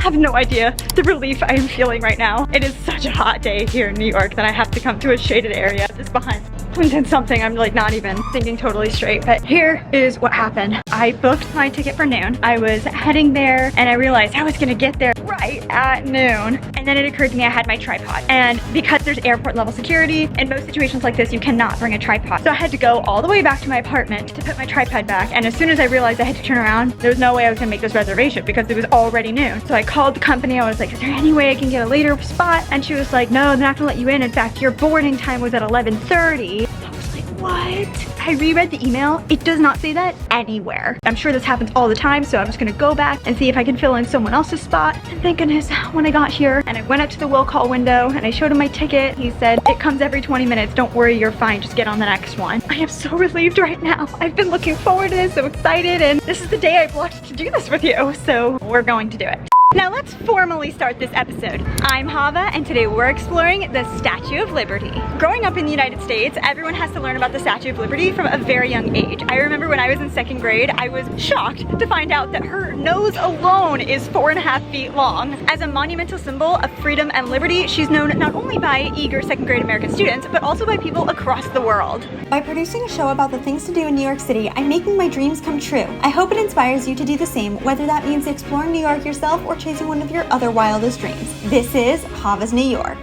Have no idea the relief I am feeling right now. It is such a hot day here in New York that I have to come to a shaded area just behind Clinton something. I'm like not even thinking totally straight, but here is what happened. I booked my ticket for noon. I was heading there and I realized I was gonna get there right at noon. And then it occurred to me I had my tripod. And because there's airport level security, in most situations like this, you cannot bring a tripod. So I had to go all the way back to my apartment to put my tripod back. And as soon as I realized I had to turn around, there was no way I was gonna make this reservation because it was already noon. So I called the company. I was like, is there any way I can get a later spot? And she was like, no, they're not gonna let you in. In fact, your boarding time was at 11:30. I was like, what? I reread the email. It does not say that anywhere. I'm sure this happens all the time, so I'm just gonna go back and see if I can fill in someone else's spot. And thank goodness, when I got here and I went up to the will call window and I showed him my ticket, he said, it comes every 20 minutes. Don't worry, you're fine. Just get on the next one. I am so relieved right now. I've been looking forward to this, so excited, and this is the day I blocked to do this with you, so we're going to do it. Now let's formally start this episode. I'm Hava, and today we're exploring the Statue of Liberty. Growing up in the United States, everyone has to learn about the Statue of Liberty from a very young age. I remember when I was in second grade, I was shocked to find out that her nose alone is 4.5 feet long. As a monumental symbol of freedom and liberty, she's known not only by eager second grade American students, but also by people across the world. By producing a show about the things to do in New York City, I'm making my dreams come true. I hope it inspires you to do the same, whether that means exploring New York yourself or chasing one of your other wildest dreams. This is Hava's New York.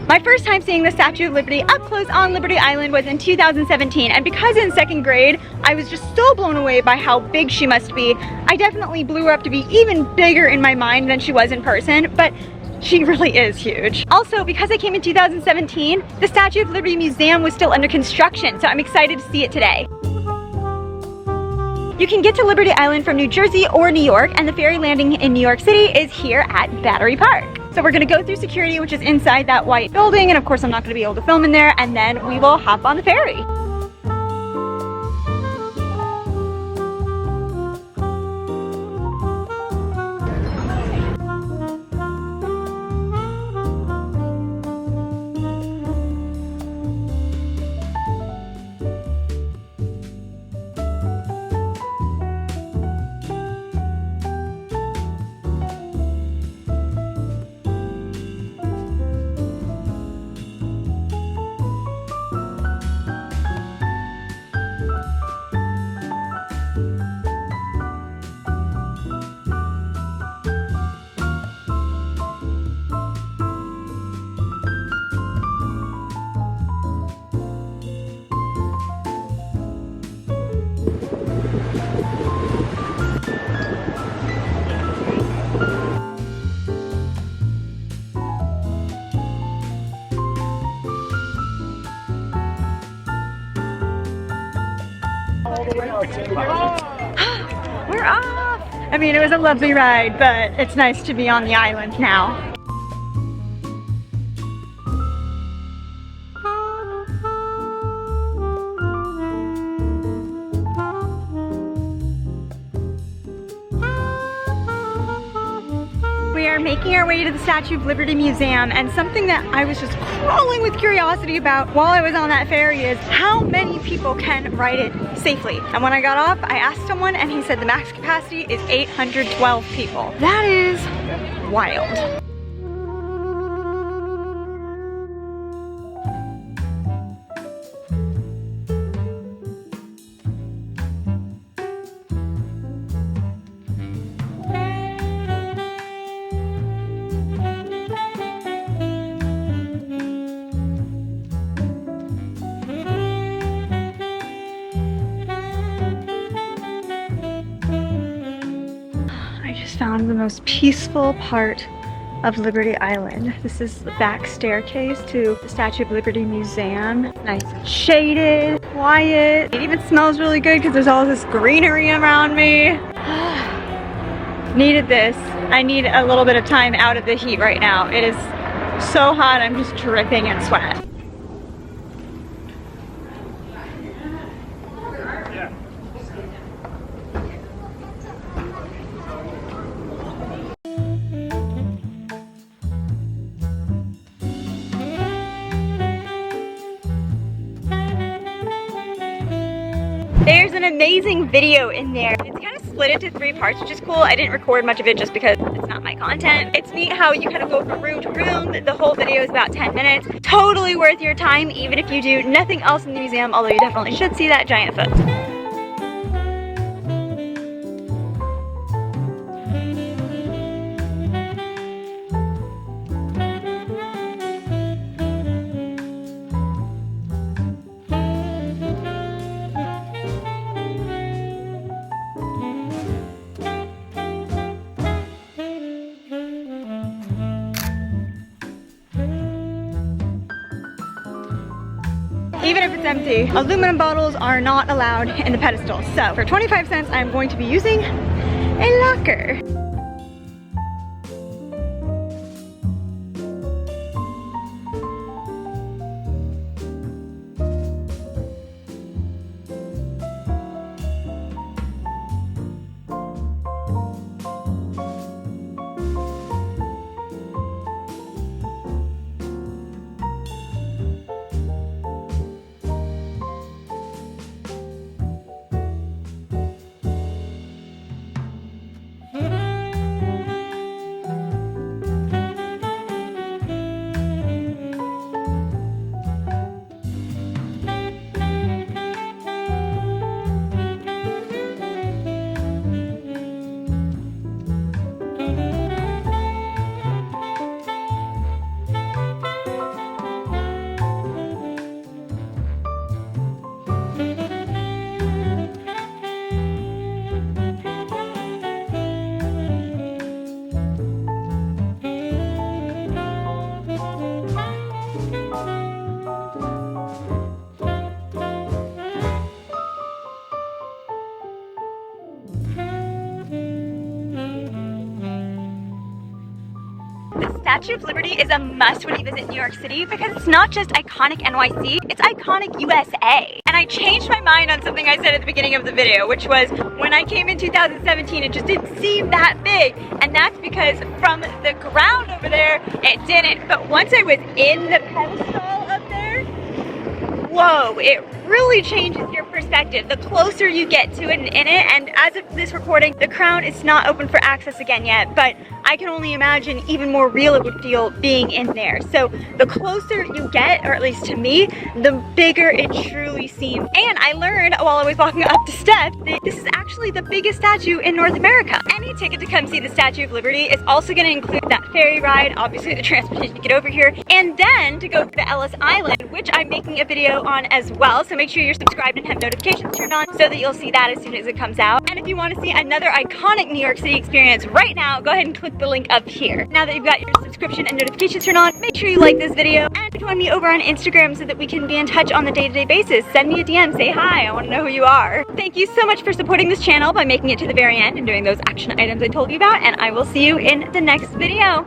My first time seeing the Statue of Liberty up close on Liberty Island was in 2017, and because in second grade, I was just so blown away by how big she must be, I definitely blew her up to be even bigger in my mind than she was in person, but she really is huge. Also, because I came in 2017, the Statue of Liberty Museum was still under construction, so I'm excited to see it today. You can get to Liberty Island from New Jersey or New York, and the ferry landing in New York City is here at Battery Park. So we're gonna go through security, which is inside that white building, and of course I'm not gonna be able to film in there, and then we will hop on the ferry. We're off! I mean, it was a lovely ride, but it's nice to be on the island now. We are making our way to the Statue of Liberty Museum, and something that I was just crawling with curiosity about while I was on that ferry is how many people can ride it safely. And when I got off, I asked someone and he said the max capacity is 812 people. That is wild. Found the most peaceful part of Liberty Island. This is the back staircase to the Statue of Liberty Museum. Nice and shaded, quiet. It even smells really good because there's all this greenery around me. Needed this. I need a little bit of time out of the heat right now. It is so hot, I'm just dripping in sweat. There's an amazing video in there. It's kind of split into 3 parts, which is cool. I didn't record much of it just because it's not my content. It's neat how you kind of go from room to room. The whole video is about 10 minutes. Totally worth your time, even if you do nothing else in the museum, although you definitely should see that giant foot. Even if it's empty, aluminum bottles are not allowed in the pedestal. So for 25 cents, I'm going to be using a locker. Statue of Liberty is a must when you visit New York City because it's not just iconic NYC, it's iconic USA. And I changed my mind on something I said at the beginning of the video, which was when I came in 2017, it just didn't seem that big. And that's because from the ground over there, it didn't. But once I was in the pedestal up there, whoa, it really changes your perspective the closer you get to it and in it. And as of this recording, the crown is not open for access again yet, but I can only imagine even more real it would feel being in there. So the closer you get, or at least to me, the bigger it truly seems. And I learned while I was walking up the steps that this is actually the biggest statue in North America. Any ticket to come see the Statue of Liberty is also going to include that ferry ride, obviously the transportation to get over here, and then to go to Ellis Island, which I'm making a video on as well. So make sure you're subscribed and have notifications turned on so that you'll see that as soon as it comes out. And if you want to see another iconic New York City experience right now, go ahead and click the link up here. Now that you've got your subscription and notifications turned on, make sure you like this video and join me over on Instagram so that we can be in touch on a day-to-day basis. Send me a DM, say hi, I want to know who you are. Thank you so much for supporting this channel by making it to the very end and doing those action items I told you about, and I will see you in the next video.